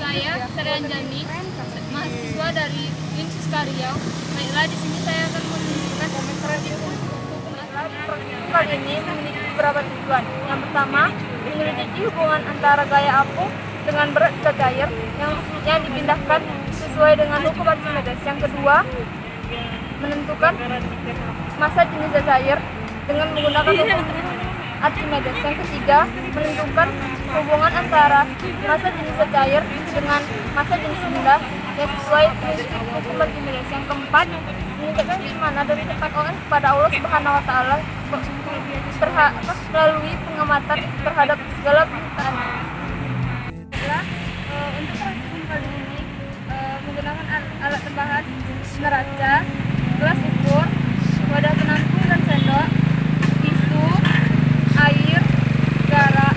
Saya Sri Anjani, mahasiswa dari Universitas Riau. Baiklah, di sini saya akan menunjukkan pratikum hukum acara. Kali ini memiliki beberapa tujuan. Yang pertama, menyelidiki hubungan antara gaya apung dengan berat zat cair yang dipindahkan sesuai dengan hukum Archimedes. Yang kedua, menentukan massa jenis zat cair dengan menggunakan hukum Archimedes. Yang ketiga, menentukan hubungan antara massa jenis zat cair dengan massa jenis benda yang sesuai prinsip hukum Archimedes. Yang keempat, menunjukkan mana dari tempat orang kepada Allah Subhanahu wa Ta'ala melalui pengamatan terhadap segala permintaan. Untuk praktikum kali ini menggunakan alat tambahan neraca, gelas ukur, wadah penampung dan sendok, tisu, air, gula,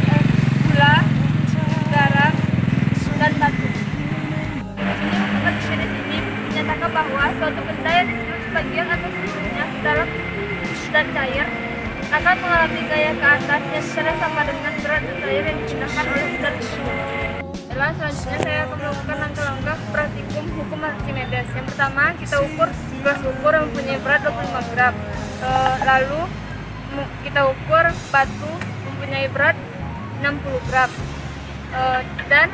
garam, dan batu. Seperti di sini menyatakan bahwa suatu benda yang disebut sebagian atau seluruhnya dalam zat cair akan mengalami gaya ke atas yang secara sama dengan berat zat cair yang dipindahkan oleh benda tersebut. Selanjutnya saya akan melakukan langkah-langkah praktikum hukum Archimedes. Yang pertama, kita ukur gelas ukur yang mempunyai berat 25 gram. Lalu kita ukur batu mempunyai berat 60 gram. Dan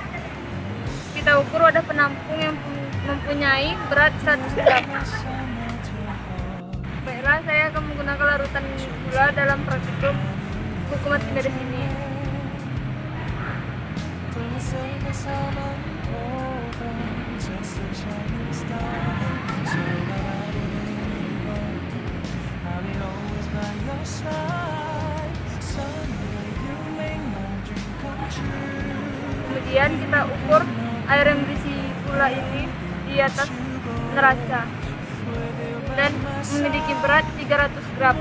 kita ukur wadah penampung yang mempunyai berat 100 gram. Baiklah, saya akan menggunakan larutan gula dalam praktikum hukum Archimedes ini. Kemudian kita ukur air yang berisi gula ini di atas neraca dan memiliki berat 300 gram.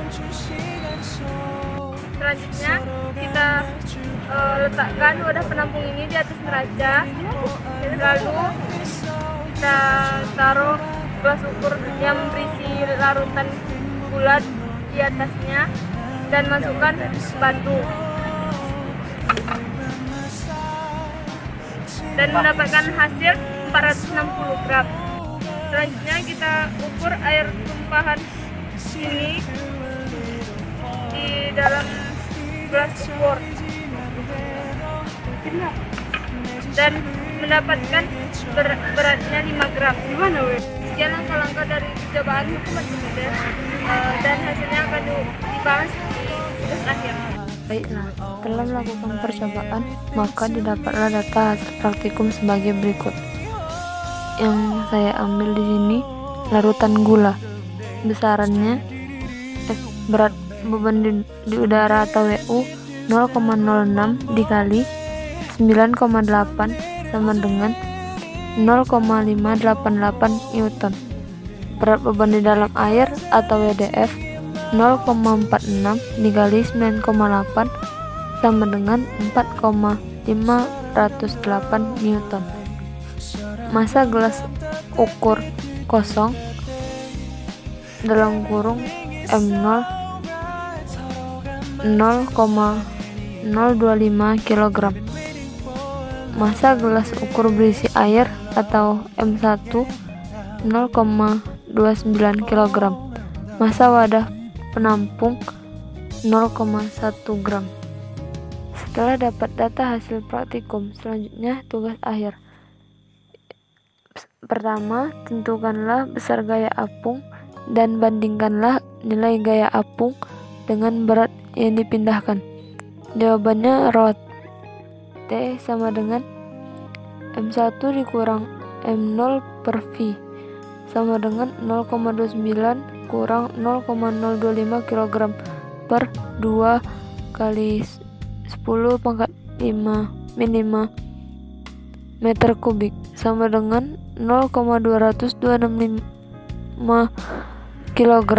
Selanjutnya kita letakkan wadah penampung ini di atas neraca, lalu kita taruh gelas ukur yang berisi larutan gula di atasnya dan masukkan batu dan mendapatkan hasil 460 gram. Selanjutnya kita ukur air tumpahan ini di dalam gelas ukur dan mendapatkan beratnya 5 gram. Gimana weh? Sekian langkah-langkah dari percobaan hukum Archimedes dan hasilnya akan dibahas di tugas akhir. Baiklah, setelah melakukan percobaan, maka didapatlah data hasil praktikum sebagai berikut. Yang saya ambil di sini larutan gula. Besarannya berat beban di udara atau WU 0,06 dikali 9,8 sama dengan 0,588 Newton. Berat beban di dalam air atau WDF 0,46 dikali 9,8 sama dengan 4,508 Newton. Massa gelas ukur kosong dalam kurung M0 0,025 kg. Massa gelas ukur berisi air atau M1 0,29 kg. Massa wadah penampung 0,1 gram. Setelah dapat data hasil praktikum, selanjutnya tugas akhir. Pertama, tentukanlah besar gaya apung dan bandingkanlah nilai gaya apung dengan berat yang dipindahkan. Jawabannya rho T sama dengan M1 dikurang M0 per V sama dengan 0,29 kurang 0,025 kg per 2 kali 10 pangkat 5 min meter kubik sama dengan 0,265 kg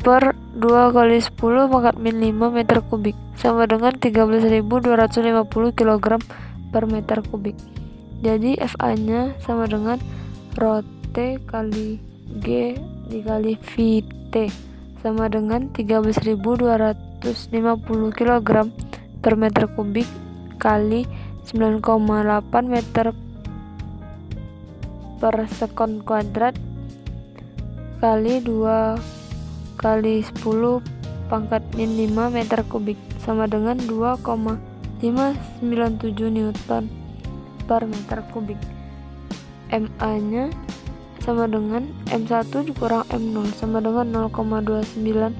per 2 kali 10 pangkat min 5 meter kubik sama dengan 13.250 kg per meter kubik. Jadi FA nya sama dengan rho T kali G dikali VT sama dengan 13.250 kg per meter kubik kali 9,8 meter per sekon kuadrat kali 2 kali 10 pangkat min 5 meter kubik sama dengan 2,597 Newton per meter kubik. MA nya sama dengan M1 dikurang M0 sama dengan 0,29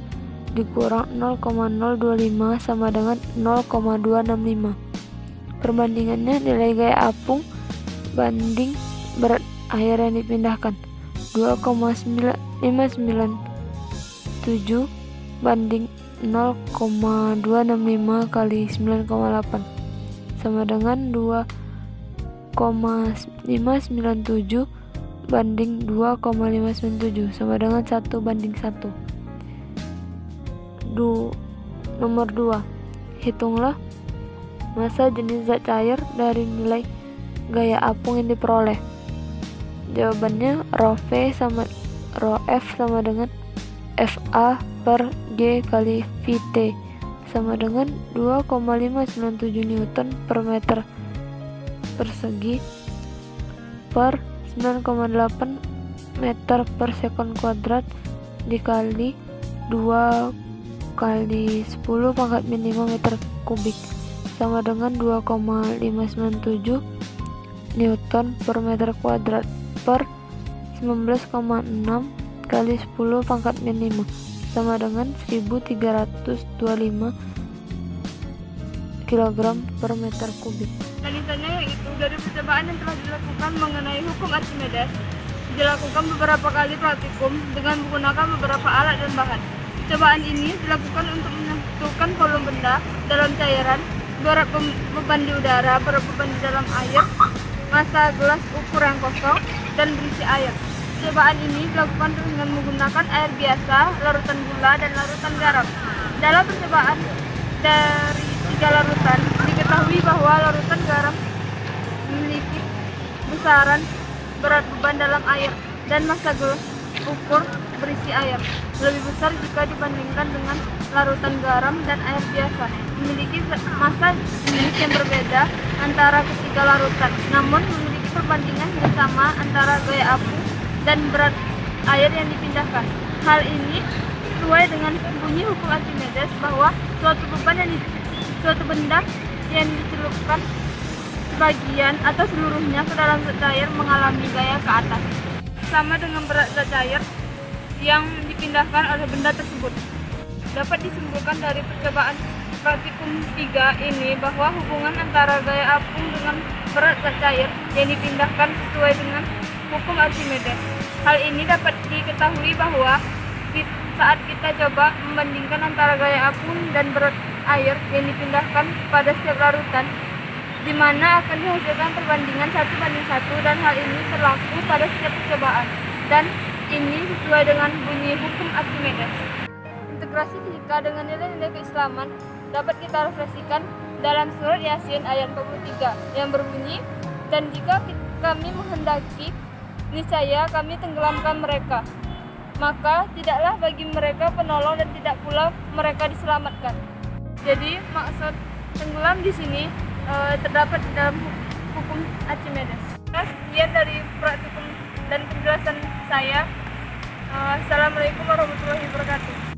dikurang 0,025 sama dengan 0,265. Perbandingannya nilai gaya apung banding berat air yang dipindahkan 2,597 banding 0,265 kali 9,8 sama dengan 2,597 banding 2,597 sama dengan 1 banding 1. Nomor 2. Hitunglah massa jenis zat cair dari nilai gaya apung yang diperoleh. Jawabannya rho F sama dengan FA per G kali VT sama dengan 2,597 Newton per meter persegi per 9,8 meter per sekon kuadrat dikali 2 kali 10 pangkat min 5 meter kubik sama dengan 2,597 Newton per meter kuadrat per 19,6 kali 10 pangkat min 5 sama dengan 1325 kg per meter kubik. Lanjutannya yaitu dari percobaan yang telah dilakukan mengenai hukum Archimedes, dilakukan beberapa kali praktikum dengan menggunakan beberapa alat dan bahan. Percobaan ini dilakukan untuk menentukan volume benda dalam cairan, berat beban di udara, berat beban di dalam air, massa gelas ukur yang kosong, dan berisi air. Percobaan ini dilakukan dengan menggunakan air biasa, larutan gula, dan larutan garam. Dalam percobaan dari 3 larutan, diketahui bahwa larutan garam memiliki besaran berat beban dalam air dan massa gelas ukur berisi air lebih besar jika dibandingkan dengan larutan garam dan air biasa. Memiliki massa jenis yang berbeda antara ketiga larutan, namun memiliki perbandingan yang sama antara gaya apung dan berat air yang dipindahkan. Hal ini sesuai dengan bunyi hukum Archimedes bahwa suatu benda yang dicelupkan sebagian atau seluruhnya ke dalam zat cair mengalami gaya ke atas, sama dengan berat zat cair yang dipindahkan oleh benda tersebut. Dapat disimpulkan dari percobaan praktikum 3 ini bahwa hubungan antara gaya apung dengan berat zat cair yang dipindahkan sesuai dengan hukum Archimedes. Hal ini dapat diketahui bahwa saat kita coba membandingkan antara gaya apung dan berat air yang dipindahkan pada setiap larutan, di mana akan dihasilkan perbandingan 1:1, dan hal ini berlaku pada setiap percobaan, dan ini sesuai dengan bunyi hukum Archimedes. Integrasi fisika dengan nilai-nilai keislaman dapat kita refleksikan dalam surat Yasin ayat 43 yang berbunyi, dan jika kami menghendaki, niscaya kami tenggelamkan mereka, maka tidaklah bagi mereka penolong dan tidak pula mereka diselamatkan. Jadi maksud tenggelam di sini terdapat di dalam hukum Archimedes. Sekian dari praktikum dan penjelasan saya. Assalamualaikum warahmatullahi wabarakatuh.